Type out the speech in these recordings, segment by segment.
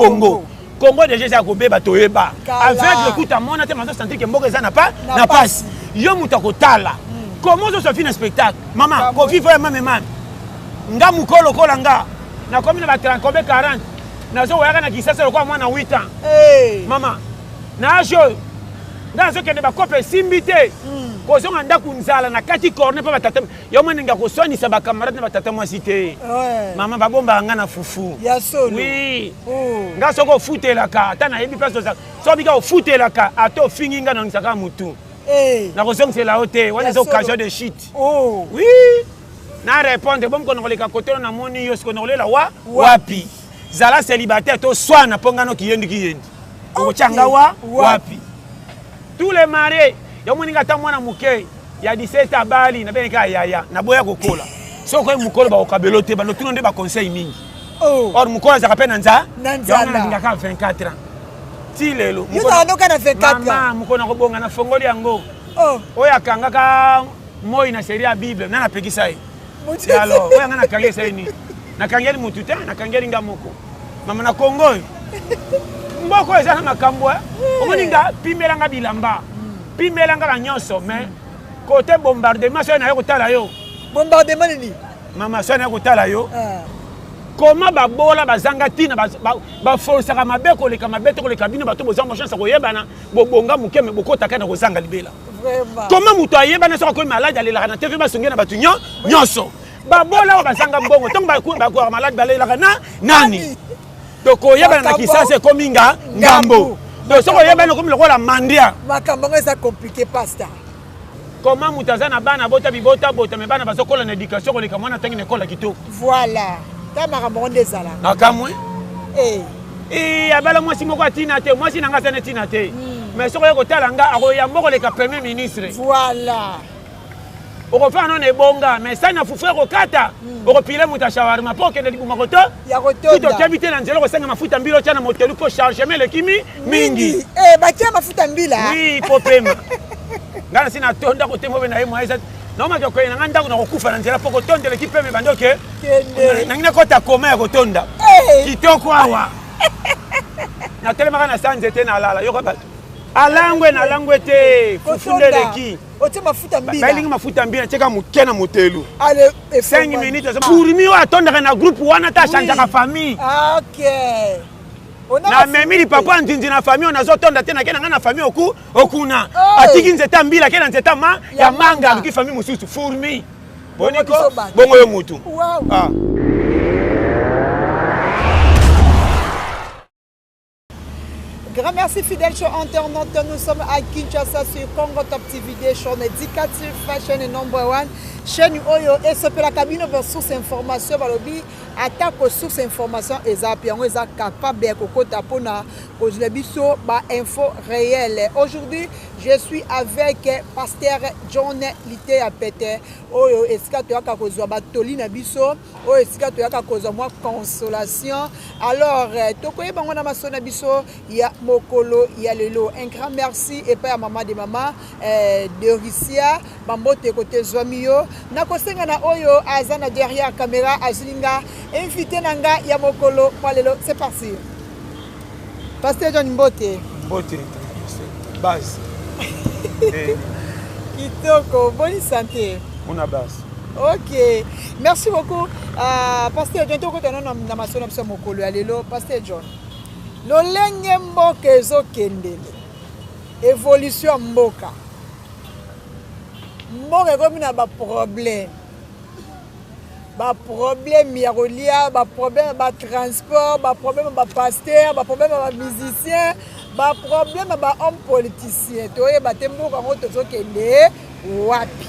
Congo. Congo déjà ça ko beba toyeba. Avec le coup à mon até mazo sentir que mboka za na passe. Yo muta ko tala. Comment ça finit un spectacle? Maman, ko vivre maman. Nga mukolo kola nga. Na komi na ba 30 combien 40. Na zo waka na kisasa lokwa mwana 8 ans. Maman. Na jo. Nga zo kende ba kope simbité. Ko zo nganda kunzala na kati corner pa batata. Yo mwana nga ko soni sa ba camarade na batata moi cité. Maman ba bomba nga na fufu. Ya solo. Oui. Nga so ko futela ka. Ta na yebi place ça. So bika ko futela ka ato finginga na nsaka mutu. Na ko song c'est la hauteur. Wana zo occasion de shit. Oui. Na répondre bon ko ngoleka côté na moni yo ko ngolela wapi. Zala célibataire to swana pongano kiyendi. Ko changa wapi. Tous les mariés, yo moninga ta mwana muke ya 17 abali na beneka yaya na boya kokola. Soko mukolo ba okabelote ba no tuno nde ba conseil mingi. Or mukolo za kapena nza? Nzala. Ngaka 24 ans. Ti lelo. Yo za ndoka na 24 ans. Mama mukona ko bonga na fongoli yango. Oya kangaka moi na série ya Bible na pekisa yi. Alors, oya ngana kangesa yi ni. Na kangeli mututa, na kangeli ngamoko. Mama na Congo. Mboko eza na makambo omoninga pimelanga bilamba pimelanga banyoso mais côté bombardement so na yo kotala yo bombardement nini mama so na yo kotala yo comment babola bazanga tina ba force ka mabeko le ka mabete ko le kabino bato bozanga chance ko yebana bobonga mukeme bokota kana ko zanga libela vraiment comment muto ayebana so ko malade alela na TV basongena batu nyoso babola bazanga mbongo tongo ba ko malade balela na nani donc oyeba na kisasa kominga ngambo donc soko oyeba na komi lokola mandia makambo ngeza compliqué pasta comment mutazana bana bota bibota bota me bana bazokola na éducation koleka mwana tangi na école kitoko voilà ta makambo ndezala na kamwe abala mwasi moko atina te mwasi nanga sana tina te mais soko yeko talanga akoya moko leka premier ministre voilà okofana non ebonga mais ça na fufre ko kata okopile muta shawarma po kende libuma koto ya kotonda to kabite na nzelo ko senga mafuta mbilo tana motelu ko charger le kimi mingi bakia mafuta mbila oui popema ngana sina tonda ko tembo na yemo aisa no ma ko ina nganda ko kufa na nzela po ko tonda le kipeme bandoke na ngina ko ta koma ya ko tonda kitoko awa na telema kana sanze te na lala yo ka bato alangwe na langwe te fufunde leki ote mafuta mbila balingi mafuta mbila cheka mukena motelu ale 5 minutes pour mi wa tonda na groupe wana ta chanja ka famille okay na memi papa ndinzi na famille on azo tonda te na kena na famille okuna atiki nzeta mbila kena nzeta ya manga ki famille mususu fourmi boniko bongo yo mutu Grand merci fidèles chers internautes, nous sommes à Kinshasa sur Congo Top TV, des chaînes éducatives, fashion et number one. Chaîne Oyo et ce que la cabine de source information balobi attaque aux sources information et zapiango est capable de kokota pona aux lebiso ba info réelle. Aujourd'hui, je suis avec pasteur John Lité à Pété. Oyo esika to yaka kozwa batoli na biso, oyo esika to yaka kozwa moi consolation. Alors, tokoye bango na maso na biso ya mokolo ya lelo. Un grand merci et pas à maman de maman de Russia, bambote côté Zwamio. Nakosenga na oyo azana derrière caméra azulinga invité nanga ya mokolo palelo. C'est parti. Pasteur John Mbote. Mbote. Base. Kitoko, bonne santé. On a base. Ok. Merci beaucoup. Pasteur John, toko tano na masona biso mokolo ya lelo. Pasteur John. Lolenge mboka ezokendele. Évolution mboka. Mboka comme na ba problème ya kolia, ba problème ba transport, ba problème ba pasteur, ba problème ba musicien, ba problème ba homme politicien. Toye ba temboka ngo tozokende wapi?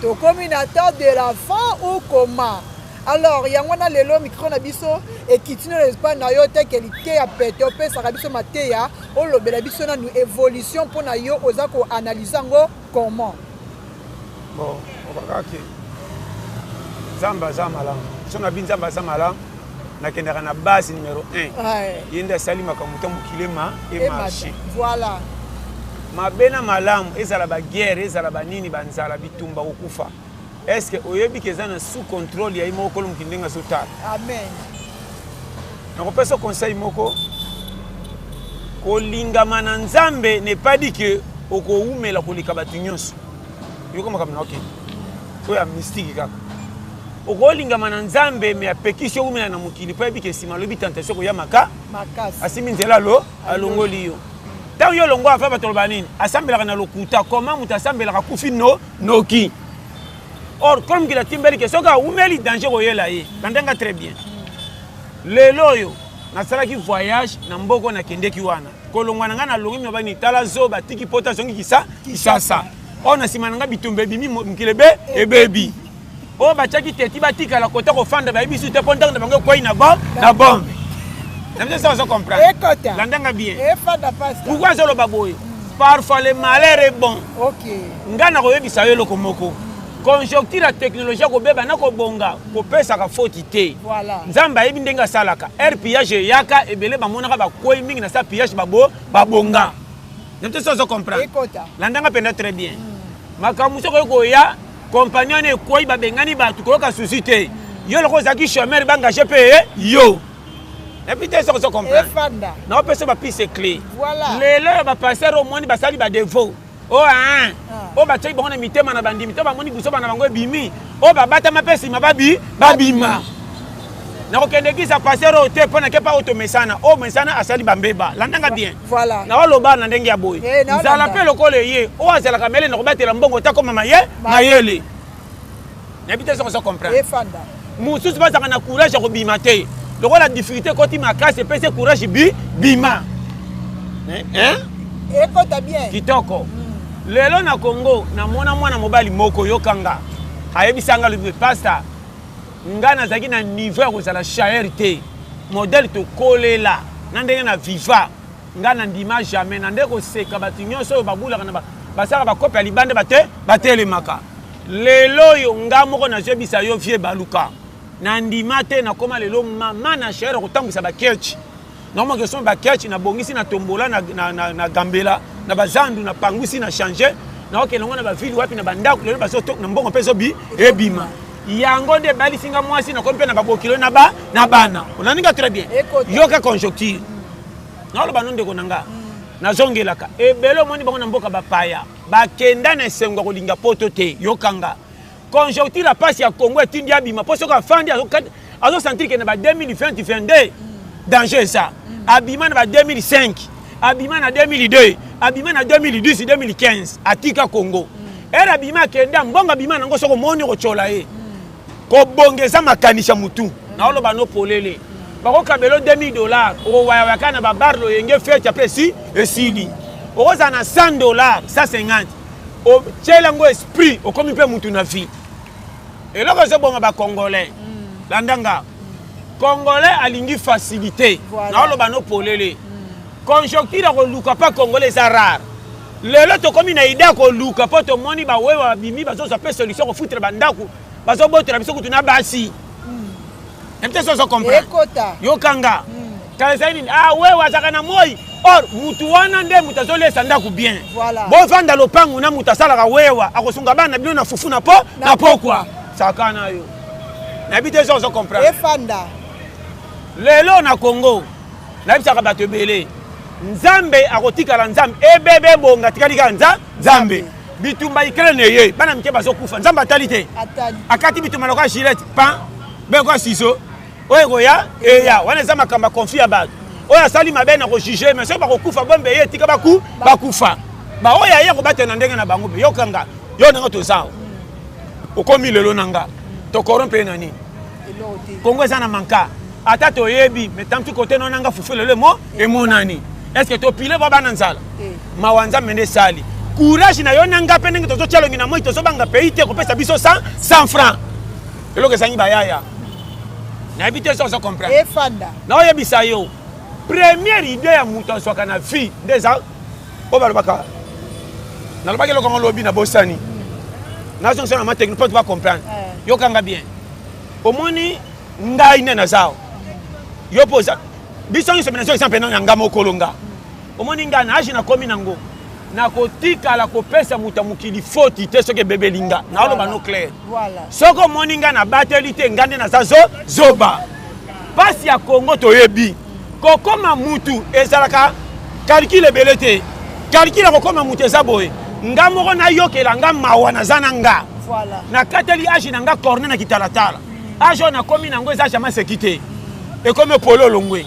To communautaire de la fin ou comment? Alors, il y a un lelo micro na biso et qui tient l'espace na yo te qualité ya pété opé sa biso mateya o lobela biso na nous évolution pour na yo ozako analyser ngo comment. Bon, on va voir que Zamba Zamala, si on a bien Zamba Zamala, on a na base numéro 1. Il y a Sali Makamuta Mukilema et marché. Voilà. Ma bena malam, ezala ba guerre, ezala ba nini banzala bitumba okufa. Est-ce que oyebi kezana sous contrôle ya imoko kolum kindenga sotala? Amen. Donc on peut se conseiller moko kolingama na nzambe n'est pas dit que okoumela kolika batu nyonso yo koma kamna okay ko ya mystique kaka okolingama na nzambe me apekisi oumela na mokili pa bike sima lobi tentation ko ya makasi asimi nzela lo alongoli yo tant yo longo afa batoloba nini asambelaka na lokuta comment muta asambelaka kufi noki or comme qu'il a timbeli que soka oumeli danger koyela ye ndenga très bien lelo yo nasalaki voyage na mboko na kendeki wana kolongwa nanga na longi mobani tala zo batiki pota zongi kisasa ona simananga bitumbe bimi mkilebe ebebi o bachaki teti batika la kota ko fanda ba bisu te ponta na bango ko ina bombe na ça ça comprendre landanga bien pourquoi ça le baboy parfois le malheur est bon OK ngana ko yebisa yo lokomoko conjoncture la technologie ko beba na ko bonga ko pesa ka faute te voilà nzamba yebi ndenga salaka rph yaka ebele ba monaka ba ko mingi na sa ph babonga nte ça ça comprendre landanga penda très bien makamuso ko ya compagnon ne ko ba bengani ba tu ko ka susciter yo loko zaki chômeur ba engager pe yo et puis ça ça comprendre na pesa ba pise clé voilà lelo ba passer au monde ba sali ba défaut oh hein o ba tshai bana mitema na bandi mitema moni buso bana bango bimi o ba bata mapesi mababi babima na ko kende ki sa passer au te pona ke pa automesana o mesana asali bambeba landanga bien voilà na waloba na ndenge ya boy nzala pe lokole ye o azala kamele na ko batela mbongo ta koma mayele na bité ça comprendre e fanda mususu ba na courage ko bima te loko la difficulté ko ti makase pese courage bima hein ekota bien kitoko lelo na Congo na mwana mobali moko yokanga ayebisanga le pasteur ngana zaki na niveau ko sala charité modèle to kolela na ndenge na viva ngana ndima jamais na ndeko seka batinyo so babula kana basaka bakope ya libande batele maka lelo yo ngamoko na jebisa yo vie baluka na ndima te na koma lelo mama na chere ko tambisa bakechi normalement question bakechi na bongisi na tombola na gambela na bazandu na pangusi na changer na oke longo na ba ville wapi na bandako lelo basoto na mbongo peso ebima yango nde bali singa mwasi na kompe na babokilo na bana onaninga très bien yoka conjoncture na lo banonde konanga na zongelaka ebelo moni bango na mboka bapaya bakenda na esengo kolinga poto te yokanga conjoncture la passe ya Congo etindi abima poso ka fandi azo sentir que na ba 2020 danger ça abima na ba 2005 abima na 2002 abima na 2010 2015 atika Congo era abima kenda mbonga abima nango soko moni ko chola ye ko bongeza makanisha mutu na olo bano polele bako kabelo $2000 o waya kana ba barlo yenge fete après si esili o za na $100 150 o chelango esprit o komi pe mutu na vie et là que bonga ba congolais landanga congolais alingi facilité na olo bano polele conjoncture ko luka pa congolais za rare lelo to komi na idea ko luka po to moni ba wewa bimi ba zo sa pe solution ko foutre bandaku ba zo botre biso kutuna basi nte so comprendre yo kanga kala saini wewa zaka na moi or mutu wana nde mutazole sandaku bien bo vanda lopangu na mutasala ka wewa akosunga bana bino na fufu na pokwa sakana yo na bité so comprendre e fanda lelo na Congo na bisaka bato bele nzambe akotikala nzambe ebebe bonga tikalika nzambe bitumba ikrene ye bana mke bazokufa nzambe atalite akati bitumba loka gilet pan beko siso oyo ya eya wana za makamba confia ba oyo asali mabe na ko juger mais so ba kokufa bombe ye tika bakufa ba oyo ya ko batena ndenge na bango yo kanga yo nanga to sao okomi lelo nanga to corrompe nani Congo sana manka ata to yebi mais tant tu côté nanga fufu lelo mo e monani est-ce que to pile ba bananzala mawanza mende sali courage na yo nanga pe ndenge to chalo ngina moi to so banga pays te ko pesa biso 100 francs elo ke sanyi bayaya na habité ça comprendre e fanda na oyebisa yo première idée ya muto so kana vie déjà o balobaka na lobaka lo lobi na bosani na so na ma technique pour pas comprendre yo kanga bien omoni ngai ne na zao yo poza biso nso menazo exemple na ngamo kolonga omoni ngai na aji na komi nango na kotika la kopesa muta mukili foti te soke bebe linga na olo bano clair voilà soko moninga na batelite ngande na zazo zoba pasi ya Congo to yebi kokoma mutu ezalaka calcul ebele te calcul akokoma moto eza boye nga moko nayokela nga mawa naza na nga nakateli age na nga corne na kitalatala age oyo nakomi nango eza jamai seki te ekomi opolo olongwe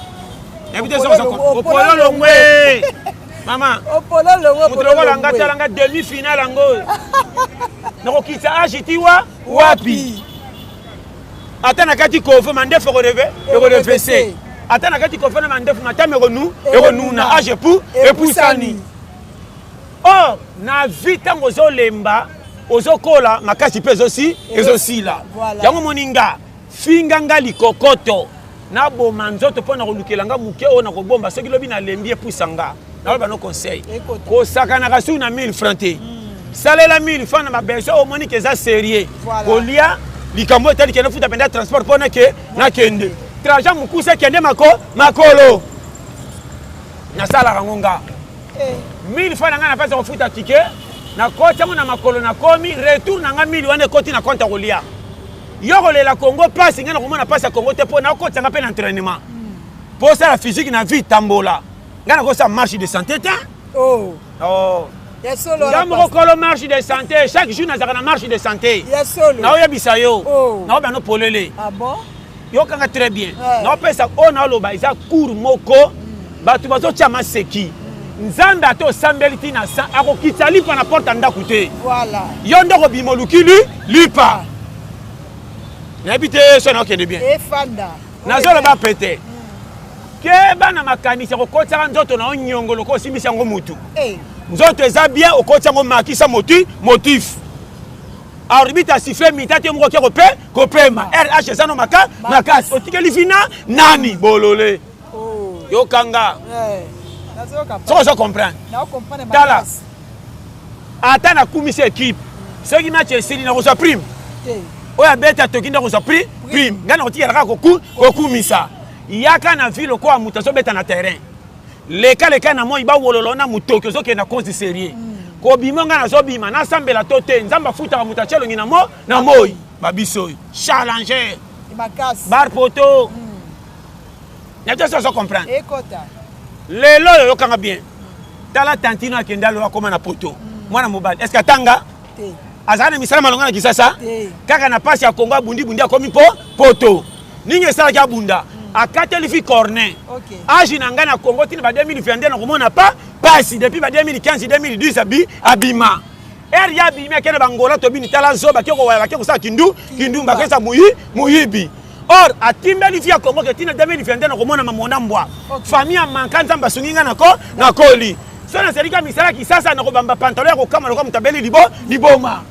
opolo olongwe mama moto lokola nga talanga demi finale yango nakokitisa age tiwa wapi ata nakati kofe mandefu ekorevese ata nakati kofe na mandefu matame ekonuna age epusani or na vi ntango ozolemba ozokola makasi mpe ezosila yango moninga finga nga likokoto naboma nzoto mpo na kolukela nga moke oyo nakobomba soki lobi nalembi epusa nga naloba no conseil kosakanaka suki na 1000 francs te salela 1000 francs na mabeso omoni ke eza serie kolia likambo etali kende futa penda transport mpo nakende trajan mokusa ekende makolo nasalaka ngo nga 1000 francs na nga na mpasi kofuta tike nakoti yango na makolo nakomi retour na nga 1000 wana ekoti na konta kolia yo kolela Congo pasi nga na komona pasi ya Congo te mpo nakotianga mpe na entraînement mpo osala physique na vie tambola nga nakosala marche de santé te nga moko kolo marche de santé chaque jour nazalaka na marche de santé naoyebisa yo naoba no polele yokanga très bien naopesa oyo naoloba eza cour moko bato bazotia maseki nzambe ate osambeli ntina sa akokitisa lipa na porte ya ndako te yo nde okobima oluki lipa nayebi te so naokende bien nazoloba pete ke bana makanisi akokotisaka nzoto na onyongo loko osimbisi yango mutu nzoto eza bien okotisa yango makisa motif arbitre asifle mita te moko oke kopema rh eza no makasi otikeli fina nani bolole yokanga soko ozo comprendre tala ata nakumisi ekipe soki match esili nakozwa prime oyo abeti atoki nde akozwa prime ngai nakotikelaka kokumisa yaka na ville okoya moto azobeta na terrain leka na moi bawololo na motoki ozokende na cause serie kobima ngai nazobima nasambela to te nzambe afutaka moto atie elongi na moi babiso oyo challenger bar poto nato so ozo comprendre lelo oyo yokanga bien tala tantino akende aloya akoma na poto mwana mobali est ce que atanga azala na misala malonga na kisasa kaka na pasi ya Kongo abundi akomi poto ningi esalaki abunda akateli fi corner age na ngai na Kongo tina ba 2022 na komona pasi depuis ba 2015 2012 abima ya abimi akende bangola tobini tala zoba bake kosala kindu bakesa muyibi or atimbeli fi ya Kongo ke tina 2022 na komona mamonda mbwa famille ya manka nzamba sungi ngai na koli so na selika misala kisasa na kobamba pantalon ya kokama lokwa mutabeli liboma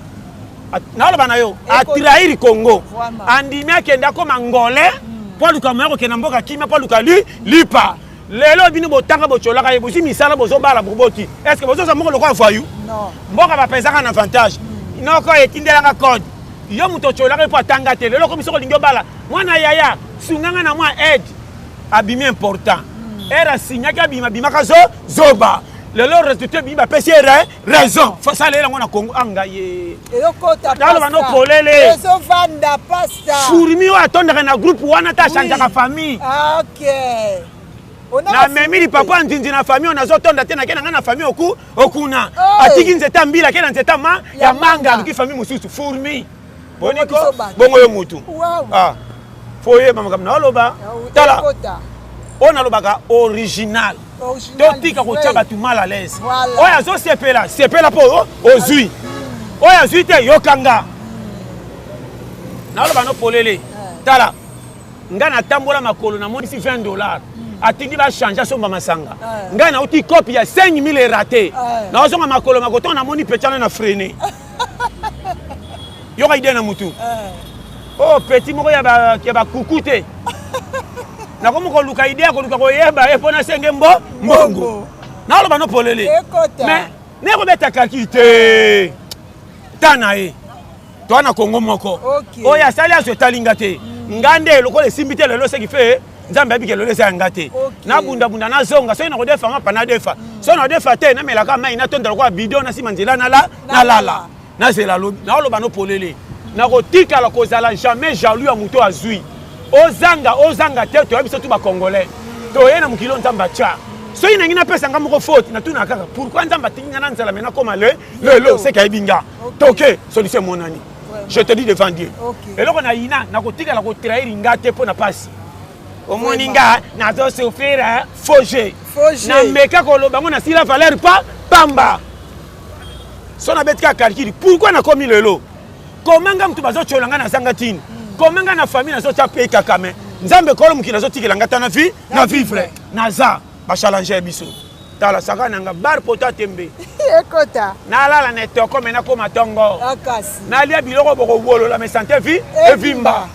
naoloba na yo atrahiri Congo andimi akende akoma ngole mpo luka moya kokenda mboka kimia mpo luka lipa lelo bino botanga bocholaka ye bosi misala bozobala boboti est ce que bozoza moko lokwa fayu mboka bapesaka na avantage noko etindelanga code yo moto ocholaka mpo atanga te lelo komisoko olingi obala mwana yaya sunganga na mwa aide abimi important era signaki abimaka zoba lelo resultat bi bapesi raison fasala yango na Congo anga ye taloba no polele ezovanda pasta furmi oyo atondaka na groupe wana ta changeaka famille na memili papa nzinzi na famille oyo nazotonda te nakenda ngai na famille okuna atiki nzeta mbila akenda nzeta ya manga aluki famille mosusu furmi boniko bongo yo mutu foyeba makambo naoloba tala oyo nalobaka original totika kotia bato mal à l'aise oyo azosepela mpo ozwi oyo azwi te yokanga naloba no polele tala ngai natambola makolo namonisi $20 atindi bachange asomba masanga ngai nauti kopi ya 5000 erate naozonga makolo makotonga namoni petana na frene yoka ide na mutu oyo peti moko ya bakuku te nakomi koluka idea koluka koyeba ye mpo nasenge mbongo naoloba no polele me nekobeta kaki te tana ye toa na Kongo moko oyo asali aso etalinga te nga nde lokola esimbi te lelo seki fe nzambe ayebike lelo eza yanga te nabundabunda nazonga soki nakodefa mapa nadefa soki nadefa te namelaka mai natonda lokola bideo nasima nzela nalala nazela lobi naoloba no polele nakotikala kozala jamais jaloux ya moto azwi ozanga te toyebi biso tu bakongolais toye na mokili nzambe atya soki nangi napesa nga moko faute natuna kaka pourquoi nzambe atingi nga na nzala mena koma lelo seka yebi nga toke solution monani je te dis devant Dieu eloko na ina nakotikala kotrahir nga te mpo na pasi omoni nga nazosouffrir foge nameka koloba ngo nasila valeur pa pamba so nabeti kaka calcule pourquoi nakomi lelo komanga mutu bazotyola nga nazanga tini komanga na famille nazotya pe kakame nzambe kolo mokili azotikela nga ta na vivre naza bachallenger biso tala saka nanga bar poto atembe ekota nalala na etoko mena koma tongo nalia biloko bokowolola me sante evimba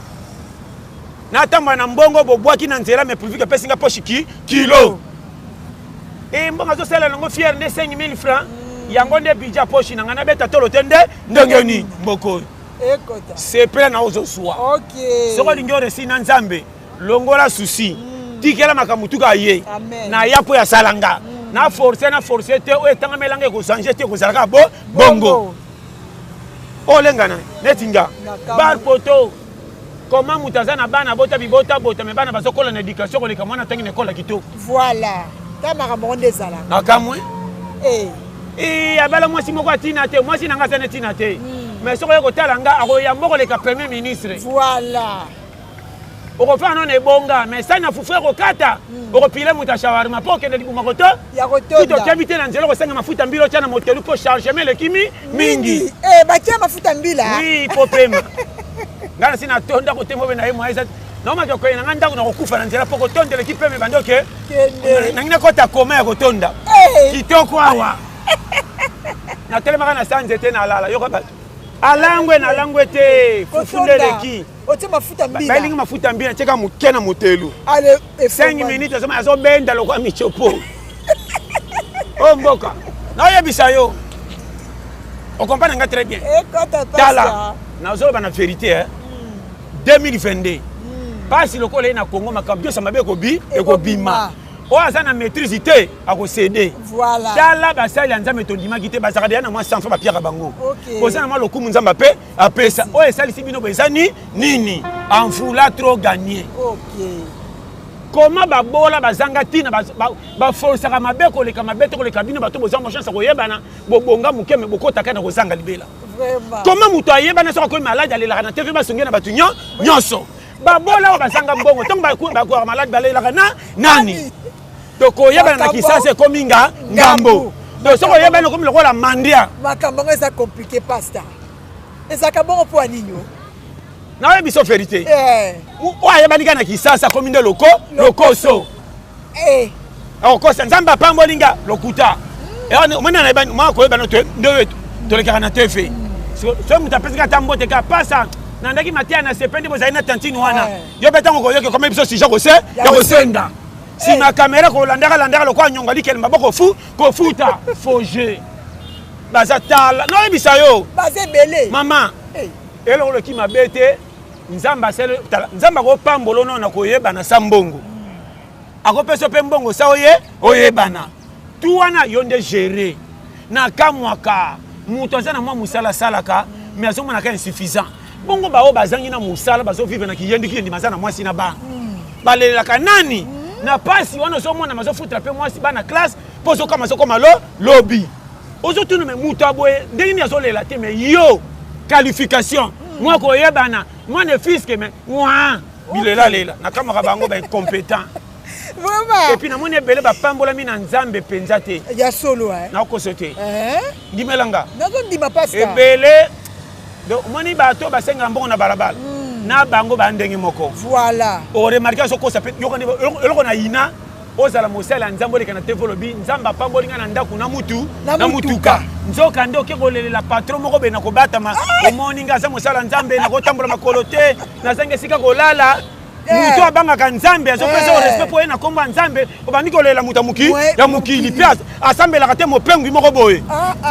natamba na mbongo bobwaki na nzela me pourvu que pesinga poche kilo e mbongo azosala nango fier nde 5000 francs yango nde budget poche nanga nabeta tolo te ndenge nini mboko sepela na ozoswa soko lingi oresi na nzambe longola susi tikela makamutuka ye na ya po ya salanga na forcer te o etanga melanga ekozange te ekozalaka bongo olengana netinga bar poto koma mutaza na bana bota bibota bota me bana bazokola na éducation koleka mwana tangi na école kitoko voilà ta makambo ndezala nakamwe abala mwasi moko atina te mwasi nanga sana tina te mais soko yekotala nga akoya mboko leka premier ministre voilà okofana nona ebonga mais sani na fufu ekokata okopile mutu ashawarima mpo okende libuma koto tuto okebi te na nzela okosenga mafuta mbila otya na motelu mpo chargement elekimi mingi batia mafuta mbila wi mpo pema nga nasi natonda kotembo be na ye mwaisa naomaki okoye nanga ndako na kokufa na nzela mpo kotondela ekipeme bandi oke nangi nakota koma ya kotonda kitoko awa natelemaka na sa nzete na alala yoka bato alangwe te fufundeleki balingi mafuta mbila tieka moke na motelu 5 minutes azoma azobenda lokwa michopo o mboka naoyebisa yo okomprendre nga très bien tala nazoloba na vérité 2022 pasi lokola ye na Congo makambo nyonso mabe ekobima oyo aza na maîtrise te akosede tala basali ya nzambe tondimaki te bazalaka deya na mwa sanfa bapiaka bango koza na mwa lokumu nzambe ape apesa oyo esalisi bino boeza nini enfoula trop gagné koma babola bazanga ntina baforsaka mabe koleka mabe te koleka bino bato bozanga machance koyebana bobonga mokeme bokotaka na kozanga libela koma moto ayebana soki akoyi maladi alelaka na tv basonge na bato nyonso babola oyo bazanga mbongo ntongo bakwaka maladi balelaka nani tokoyebana na kisasa ekomi ngambo soki oyebana ekomi lokola mandia makambo ngo eza compliqué pasta ezalaka bongo mpo anini nayebi so vérité oyo ayebani kaka na kisasa akomi nde lokoso akokosa nzambe apamboli nga lokuta omoni nayebani mwa koyebana nde tolekaka na tv soki moto apesika ata mbote ka pasa nandaki matia na sepe nde bozali na tantine wana yo mpe ntango koyoki okoma biso sija ya kosenda nsima kamera kolandaka lokwa nyongo alikele maboko kofuta foge baza tala naoyebisa yo baza ebele mama eloko loki mabe te nzambe akopambola ono na koyebana sa mbongo akopesa mpe mbongo sa oyebana tu wana yo nde gere na kamwaka moto aza na mwa mosala asalaka mais azomonaka insuffisant bongo bao bazangi na mosala bazovivre na kiyendikiyendima aza na mwasi na bana balelaka nani na pasi wana ozomona mazofutra mpe mwasi bana classe mpo ozokama azokoma lobi ozotuna me moto aboye ndenge nini azolela te me yo qualification mwa koyebana mwana fiske me mwa bilelalela nakamaka bango baincompétent vraiment epuis namoni ebele bapambolami na nzambe mpenza te ya solo nakoso te ndimelanga nazondima pasta ebele omoni bato basenga mbongo na balabala na bango bandenge moko voilà oremarke azokosa mpe eloko na ina ozala mosala ya nzambe oleka na te volobi nzambe apambolinga na ndako na mutuka nzoka nde oke kolelela patron moko be na kobatama omoni nga aza mosala nzambe nakotambola makolo te nazanga esika kolala mutu abangaka nzambe azopesa orespect mpo ye na nkombo ya nzambe obandi kolela moto ya mokili mpe asambelaka te mopengwi moko boye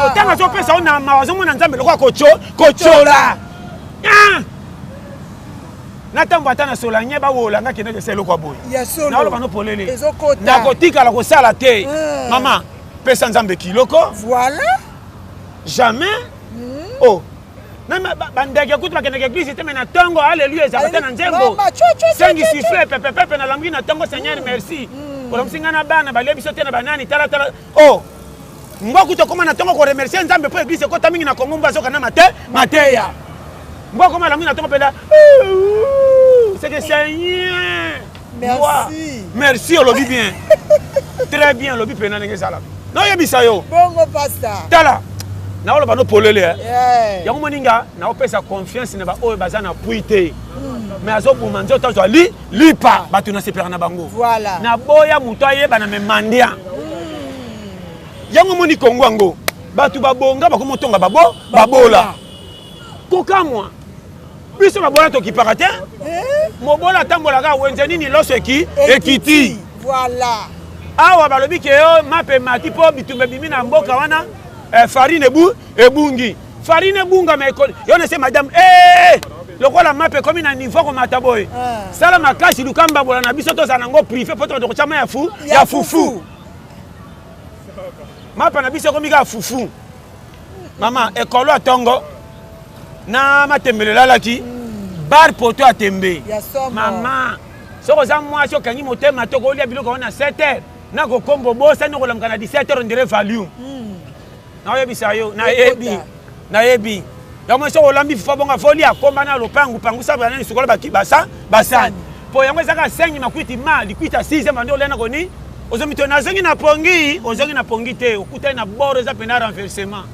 otanga azopesa o na mawa azomona nzambe lokola kocola natambo ata na sola nye bawolanga kende kesa eloko ya boye naoloba no polele nakotikala kosala te mama pesa nzambe kiloko jamais bandeke kutu bakendeke eglise te me na ntongo alleluya ezalaka te na nzembo sengi sifle pepepepe na langi na ntongo seigneur merci Kolomsinga na bana balebi sote na banani tala. Oh. Mboku to koma na tongo ko remercier Nzambe po église ko tamingi na Kongo bazoka na mateya. Mboku koma la mingi na tongo pela. C'est que Seigneur. Merci. Merci, on lobby bien. Très bien, lobby pena nenge sala. Non yebisa yo. Bongo pasta. Tala. Na olo bano polele eh. Yango moninga na opesa confiance na ba oyo bazana puite. Mais azo buma nzoto to lipa batu na sepera na bango. Voilà. Na boya muto ayeba na memandia. Yango moni Kongo ango. Batu babonga bakomotonga babola. Kokamwa. Biso babola to kipaka te. Mobola tambola ga wenze nini loso ekiti. Voilà. Awa balobi ke yo mape mati po bitumbe bimi na mboka wana farine ebungi. Farine bunga me yo ne se madame lokola mape komi na niveau ko mataboy. Sala makasi lukamba bola na biso to zanango privé poto to chama ya fufu. Mapa na biso komi ga fufu. Mama ekolo atongo na matembelela laki bar poto atembe. Mama soko za mwasi okangi motema to ko lia biloko na 7h na ko kombo bosa no ko lamka na 17h on dirait value. Na yebisa yo na yebi. Yango soko lambi fufa bonga folia komba na lopangu pangu sabana ni sukola baki basani. Po yango zaka sengi makwiti ma likwita 6e mando lena koni. Ozomito na zengi na pongi te okuta na bord za pena renversement.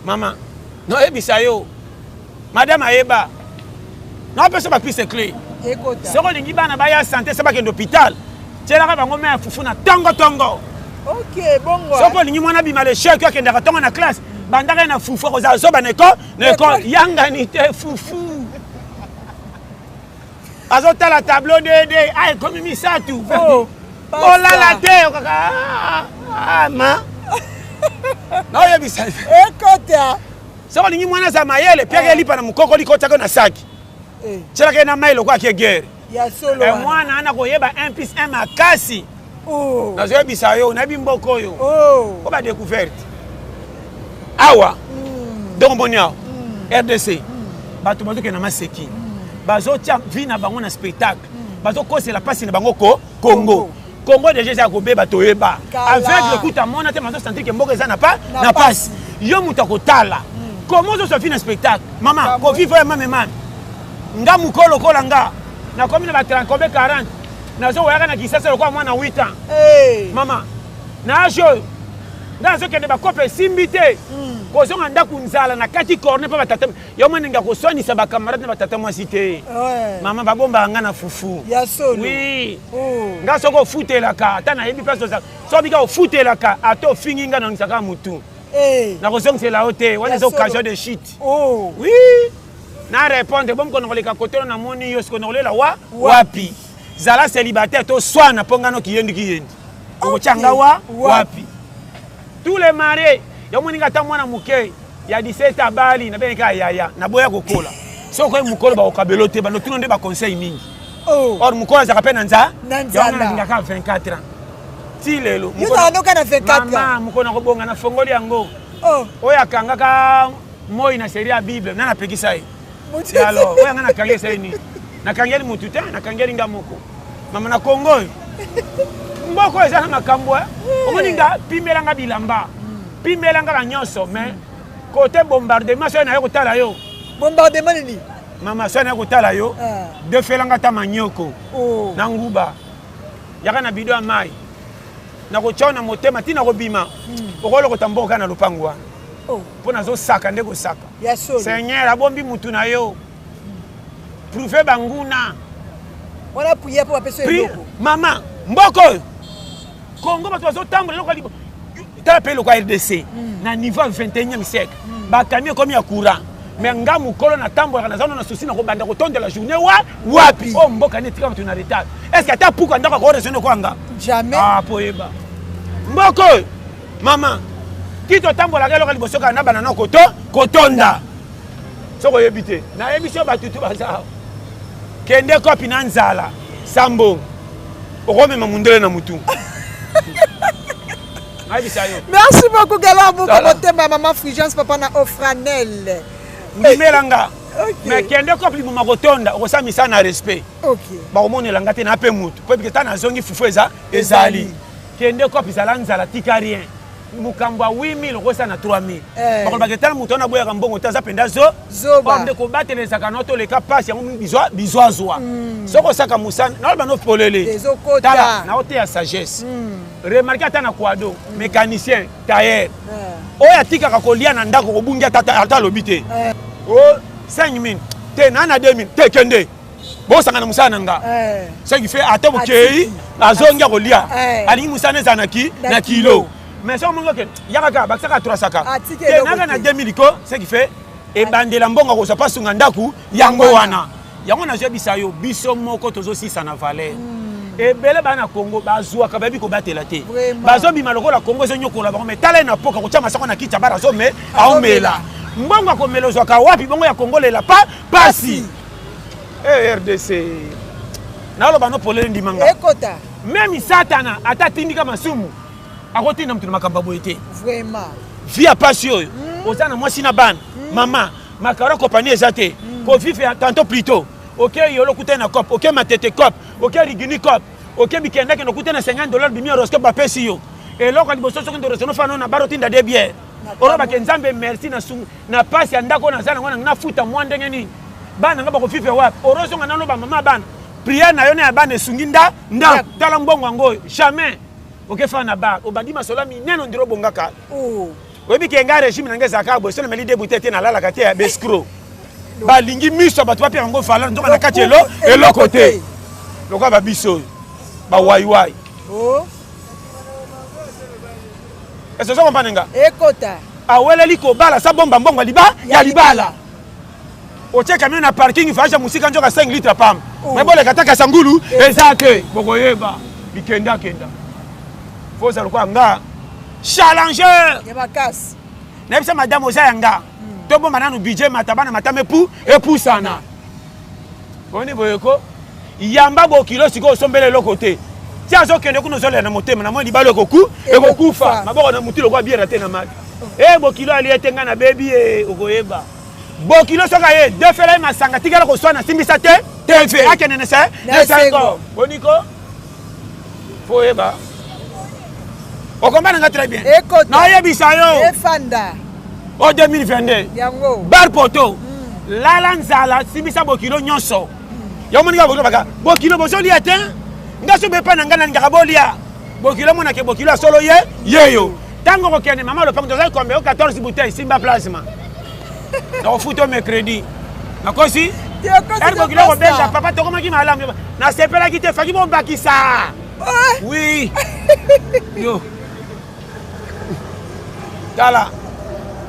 Mama no yebisa yo. Madame ayeba. Non peut se pas plus clé. Soko lingi bana ba ya santé ça ba ke l'hôpital. Tela ka bango me fufu na tongo. OK, bongo. Soko lingi mwana bima le chèque ka ndaka tongo na classe. Bandaka na fufu ko za so ba neko yanga ni te fufu. Azota la tableau de ay comme mi ça tout. Oh la te kaka. Ma. Non yebisa. Ekota. Soko lingi mwana za mayele pia lipa na mukoko likota ko na saki. Tshela ke na mailo kwa ke guerre. Ya solo. Mwana ana koyeba 1+1 makasi. Na zo bisa yo na bimboko yo. Ko ba découverte. Awa. Donc bonia. RDC. Bato bato ke na maseki. Bazo tia vi na bango na spectacle. Bazo kose la passe na bango Congo. Congo déjà za ko be bato yeba. Avec le coup ta mona te mazo sentir que mboka za na passe. Yo muta ko tala. Comment ça se fait un spectacle? Maman, ko vivre maman. Nga mukolo kola nga na komi na ba 30 kobe 40 na zo waka na kisasa lokwa mwana 8 ans mama na jo nga zo kende ba kope simbite ko zo nganda kunzala na kati corner pa batata yo mwana nga ko soni sa ba camarade na batata moi cité mama ba bomba nga na fufu ya solo oui nga so ko futela ka ta na yebi place so bika o futela ka ato fingi nga na nsaka mutu na ko song c'est la hauteur wana zo occasion de shit oui. Na répondre bon ko ngoleka côté na moni yo sko ngolela wapi zala célibataire to swana pongano kiyendi ko changa wapi tous les mariés yo moni ngata mwana muke ya 17 abali na beneka yaya na boya kokola soko mukolo ba okabelote ba no tuno nde ba conseil mingi or mukolo za kapena nza ya ngaka 24 ans ti lelo mukolo ndo kana 24 ans mama mukolo ko bonga na fongoli yango oya kanga ka moi na série ya bible na pekisa yi. Alors, oya ngana kange saini. Na kangeli mututa, na kangeli ngamoko. Mama na Kongo. Mboko eza na makambo. Omoninga pimelanga bilamba. Pimelanga banyoso, mais côté bombardement so na yo kotala yo. Bombardement nini? Mama so na yo kotala yo. De felanga ta manyoko. Na nguba. Yaka na bido amai. Na kochona motema tina kobima. Okolo kotamboka na lupangu wana. Pona zo saka ndeko saka. Seigneur abombi mutu na yo. Prouver banguna. Wana prier pour appeler eloko. Mama, mboko. Congo bato zo tambola lokali. Tala pe lokwa RDC na niveau 21e siècle. Ba kamio comme ya courant. Mais nga mukolo na tambola na zano na souci na ko banda ko tonde la journée wapi. Oh mboka ne tika mutu na retard. Est-ce que ta puka ndaka ko raisonner kwanga? Jamais. Ah poyeba. Mboko. Mama. Kito tambola ga lokali bosoka na bana na kotonda. Soko yebite. Na yebiso batutu baza. Kende kopi na nzala. Sambo. Okome mamundele na mutu. Merci beaucoup Galambo pour votre thème maman Fulgence papa na Ofranel. Ndimelanga. mais kende couple buma kotonda okosamisa na respect bakomonela te na pe mutu po ebike ta nazongi fufu ezali kende couple ezala nzala tika rien mukambo ya 8000 okosa na 3000 bakolobaka tala mutu wana aboyaka mbongo te aza mpenza nde kobatelezaka no toleka pasi yango bizwa azwa soki osaka mosana naoloba nopolele tala naoteya sagesse remarke ata na kwado mécanicien tailleur oyo atikaka kolia na ndako kobungi ata alobi te 5000 te na na 2000 te kende bosanga na musana nga ce qui fait ata bokei azongi kolia alingi musana ezala na kilo mais so mongo ke yakaka bakisaka 300 te naka na 2000 ko ce qui fait ebandela mbongo kozwa pasunga ndaku yango wana yango nazobisa yo biso moko tozosisa na valeur ebele bana Congo bazwaka babi kobatela te bazobima lokola Congo ezonyokola bango mais tala na poka kotia masako na kitcha bara azome aomela mbongo akomela ozwaka wapi bongo ya Congo lela pasi RDC naoloba no polele ndimanga ekota même satana ata tindika masumu akotinda mutu na makambo boye te vraiment via pasi oyo oza na mwasi na bana mama makara compagnie eza te kofife tantôt plutôt ok yolo kute na cop ok matete cop ok rigini cop ok bikenda keno kute na $50 bimi horoscope bapesi yo eloko liboso soki ndo resono fano na baro tinda de bière oroba ke nzambe merci na pasi ya ndako na zana ngona na futa mwa ndenge nini bana ngaba kofife wapi oroso ngana no ba mama bana prière na yo na bana esungi nda tala mbongo ngoyo jamais ok fa na ba obandi masola mineno ndiro bongaka webi ke nga régime na ngeza ka bo so na meli débuter te na lala ka te ya bescro balingi miso bato bape yango valeur nzoka na kati eloko te lokola babiso bawaiwai est-ce que ça comprend nga ekota aweleli kobala sa bomba mbongo ya libala otie camion na parking faja musika njoka 5 litres pam mais boleka taka sangulu ezate bokoyeba bikenda fosa lokola nga challenger ya bakasi nebisa madame oza yanga tobomba nanu budget matabana matame epusana boni boyeko yamba bokilo siko osombele eloko te ti azokende kuna ozolela na motema na moi libalo ekokufa maboko na mutu lokwa biera te na maki bokilo ali ete nga na bebi okoyeba bokilo soka ye defela ye masanga tikala koswana simbisa te tefe akende ne sengo boniko foyeba okombana nga très bien nayebisa yo efanda o 2022 yango bar poto lala nzala simbisa bokilo nyonso yamoninga bokilo baka bokilo bozolia te ngaso bepa na ngana ngaka bolia bokilo mona ke bokilo solo yeyo tango kokene mama lo pango tozali kombe 14 bouteilles simba plasma na ofuto mercredi nakosi bokilo ko beja papa tokomaki malamu na sepela kite faki bombakisa oui yo tala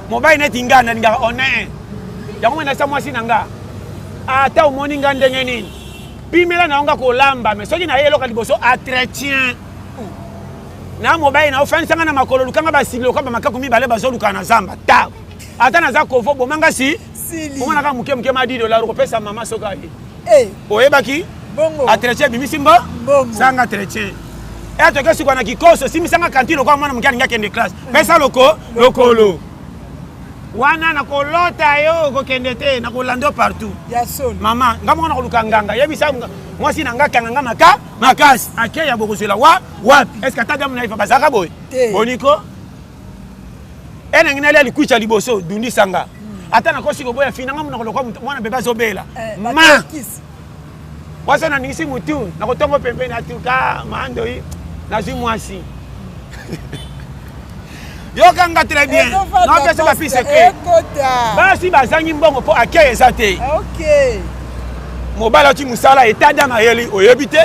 mobile neti ngana ngaka one yango mena sa mwasi nanga ata omoni nga ndenge nini pimela na onga kolamba mais soki na ye eloka liboso entretien na mobile na ofanisanga na makolo lukanga basilo kwa bamakaku mibale bazoluka na zamba ta ata naza kovo bomanga omona ka muke $10 kopesa mama soka ye oyebaki entretien bimisi sanga entretien toke sikwa na kikoso simisanga kantine kwa mwana muke alinga kende classe pesa lokolo wana na kolota yo kokende te na kolando partout mama ngamo na koluka nganga yebisa mwasi na ngaka nganga makasi akeya bokozela wapi est-ce que tadam na ifa bazaka boy boniko ene ngina ali kucha liboso dundi sanga ata na kosi boya fina ngamu na kolokwa mwana beba zobela ma wasa na nisi mutu na kotongo pembeni atuka mando yi na zimwasi yokanga très bien non pesa ba fils que basi bazangi mbongo po akeye ezate OK mobala ti musala etada mayeli oyebite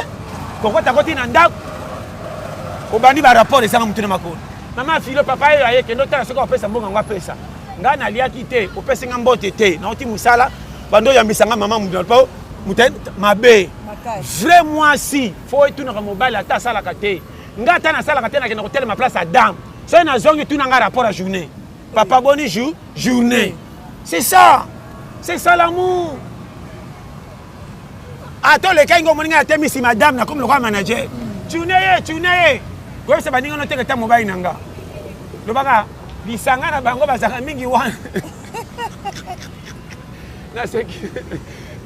kokota koti na ndako obandi ba rapport ezanga mutu na makolo mama filo papa yo aye kendo tala soko pesa mbongo ngwa pesa nga na liaki te opesa nga mbote te na oti musala bando yambisanga mama mutu pa mutu mabe vrai moi si faut etuna ka mobile ata sala ka te nga ata na sala ka te na kena hotel ma place à dame. C'est un zone qui a rapport à la journée. Papa Boni journée. C'est ça. C'est ça l'amour. Attends, les cas, ils ont mis si madame, comme le roi manager. Journée. Quoi, c'est pas dit qu'on a été mobile nanga. Le baga, bisanga na bango bazaka mingi wan.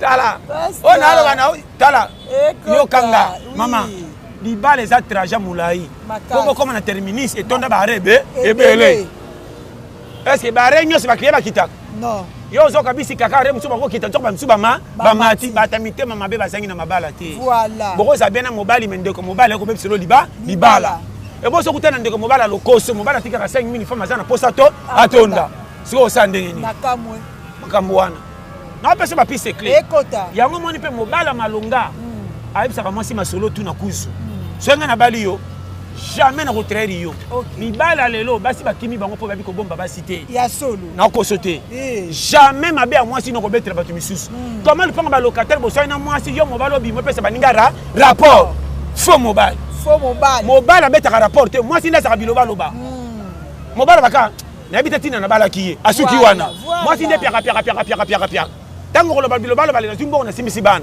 Tala. On a le Tala. Yokanga. Maman. Liba les attraja moulaï. Comment on a terminé et ton barrebe et belé. Est-ce que barré c'est pas créé bakita? Non. Yo zo kabisi kakare musuba ko kita toba musuba ba mati batamite mama be basangi na mabala te. Voilà. Boko za bena mobali mendeko mobali ko be selo libala. Et bon, ce que tu as dit, c'est que le cost, le mobile, 5 000 femmes, ça n'a pas ça, attends. C'est ça, c'est ça. Non, parce que c'est clair. Il y a un moment où le mobile, malonga, ça va commencer à solo tout na kuzu. Si on a bali yo, jamais na retrait yo. Mi bala lelo, basi ba kimi bango po ba biko bomba ba cité. Il y a solo. Na ko sauter. Jamais ma bé à moi sinon ko betre ba tumisus. Comment le prendre ba locataire bo so na moi si yo mobile obi mo pesa ba ninga rapport. Faux mobile. Mobile a bête à rapporter. Moi, si ça biloba loba. Mobile baka. N'habite tina na bala kiye. Asuki wana. Moi, si ne pia. Tango loba biloba loba le zumbo na simisi ban.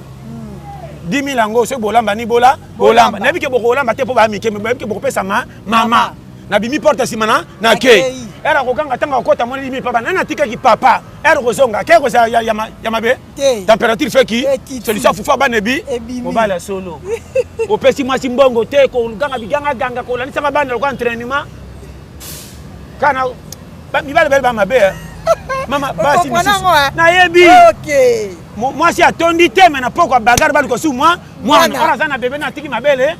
10 000 ango ce bolamba ni bola. N'habite boko bolamba te po ba mike me ke boko pesa mama. Na bimi porte simana na ke. Era kokanga tanga kota moni mi papa. Nana tika ki papa. Era kozonga. Ke ko sa ya mabe. Température fait qui? Solution fufa ba nebi. Mobile solo. Au pesi moi simbongo te ko ganga biganga ko la nisanga bana ko entraînement kana mi bale ba mabe mama basi na yebi OK moi si atondi te mais na poko bagarre ba ko su moi ona sana bébé na tiki mabele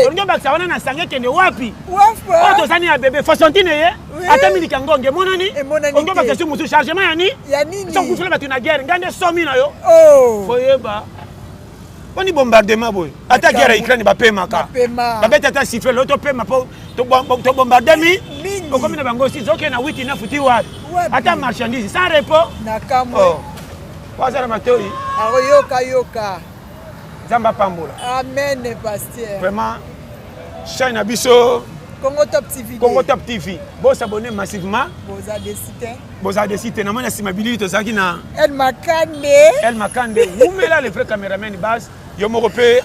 onyo ba sawana na sange kende wapi oto sani ya bébé façontine ye ata milika ngonge monani onyo ba kesu musu chargement ya nini sans kufula batu na guerre ngande somi na yo foyeba Oni bombardement boy. Ata guerre Ukraine ba pema ka. Ba beta ta siffler l'autre pema po to bombarder mi. O comme na bango si zoke na 8 na futi wa. Ata marchandise sans repos. Nakamo. Wazara matoi. Yoka. Zamba pambola. Amen pasteur. Vraiment chaîne abiso Congo Top TV. Bon s'abonner massivement. Boza décidé na mona simabilité zaki na El Makande. Oumela le vrai caméraman base. Yo mo repé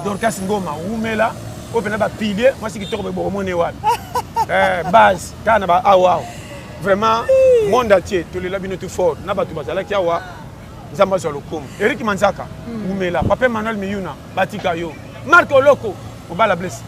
Dorcas Ngoma. Oumela. Opena ba pilier. Moi si ki toko be boromone wa. Base kana ba awa. Vraiment monde entier tous les labino tout fort. Na ba tu bazala ki awa. Zamba sur le com. Eric Manzaka. Oumela. Papa Manuel Miyuna. Batika yo. Marco Loco. Obala bless.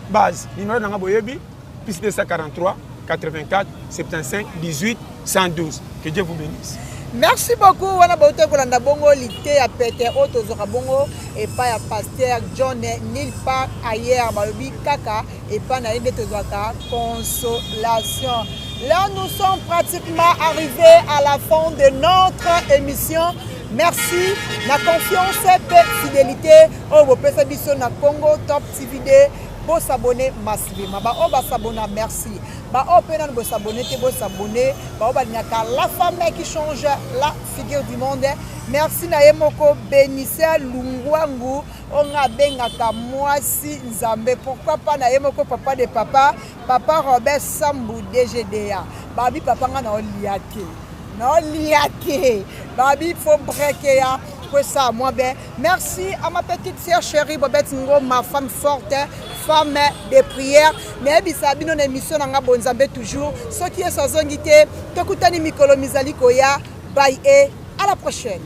Base, numéro d'Anga Boyebi, plus 243 84 75 18 112. Que Dieu vous bénisse. Merci beaucoup. On a beaucoup de bongo lité à péter auto bongo et pas à pasteur John nil pas ailleurs balobi kaka et pas na inde tozaka consolation. Là nous sommes pratiquement arrivés à la fin de notre émission. Merci la confiance et fidélité au pesa biso na Congo Top TV. Pour s'abonner massivement. Ba o ba s'abonner merci. Ba o pena bo s'abonner te bo s'abonner. Ba o ba nyaka la femme qui change la figure du monde. Merci na yemoko Bénissé Lungwangu. On a bengaka mwasi Nzambe. Pourquoi pas na yemoko papa de papa Robert Sambou DGDA. Babi papa nga na oliake. Na oliake. Babi faut breaker ya. Ça, moi, ben. Merci à ma petite sœur chérie Bobette Ngo, ma femme forte, femme de prière. Mais bisabi non émission nga bonzambe toujours. Ce qui est sans zongité, tokutani mikolo mizali koya. Bye et à la prochaine.